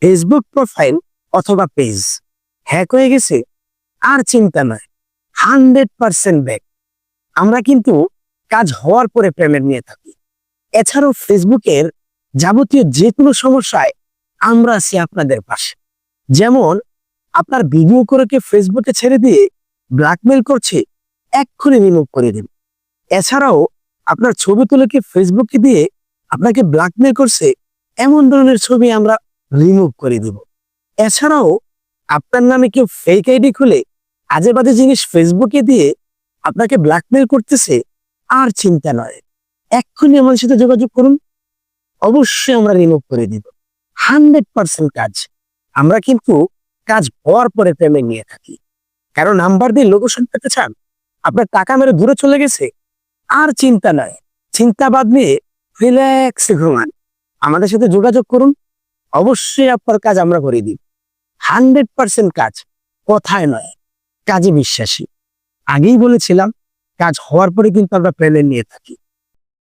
Facebook profile অথবা page hack হয়ে গেছে, আর চিন্তা নয়, 100% ব্যাক। আমরা কিন্তু কাজ হওয়ার পরে পেমেন্ট নিয়ে থাকি। এছাড়াও ফেসবুকের যাবতীয় যে কোনো সমস্যায় আমরা আছি আপনাদের পাশে। যেমন আপনার ভিডিও করে ফেসবুকে ছেড়ে দিয়ে ব্ল্যাকমেল করছে, এক্ষুনি রিমুভ করে দিন। এছাড়াও আপনার ছবি তুলে ফেসবুকে দিয়ে আপনাকে ব্ল্যাকমেল করছে, এমন ধরনের ছবি আমরা রিমুভ করে দিব। এছাড়াও আপনার নামে কেউ ফেক আইডি খুলে আজে বাজে জিনিস ফেসবুকে দিয়ে আপনাকে ব্ল্যাকমেল করতেছে, আর চিন্তা নয়, এক্ষুনি আমার সাথে যোগাযোগ করুন, অবশ্যই আমরা রিমুভ করে দিব। 100% কাজ। আমরা কিন্তু কাজ হওয়ার পরে পেমেন্ট নিয়ে থাকি। কারো নাম্বার দিয়ে লোকেশন পেতে চান, আপনার টাকা মেরে দূরে চলে গেছে, আর চিন্তা নয়, চিন্তা বাদ নিয়ে রিল্যাক্সে ঘুমান, আমাদের সাথে যোগাযোগ করুন, অবশ্যই আপনার কাজ আমরা করে দিই। 100% কাজ, কথায় নয়, কাজে বিশ্বাসী। আগেই বলেছিলাম, কাজ হওয়ার পরে কিন্তু আমরা পেমেন্ট নিয়ে থাকি।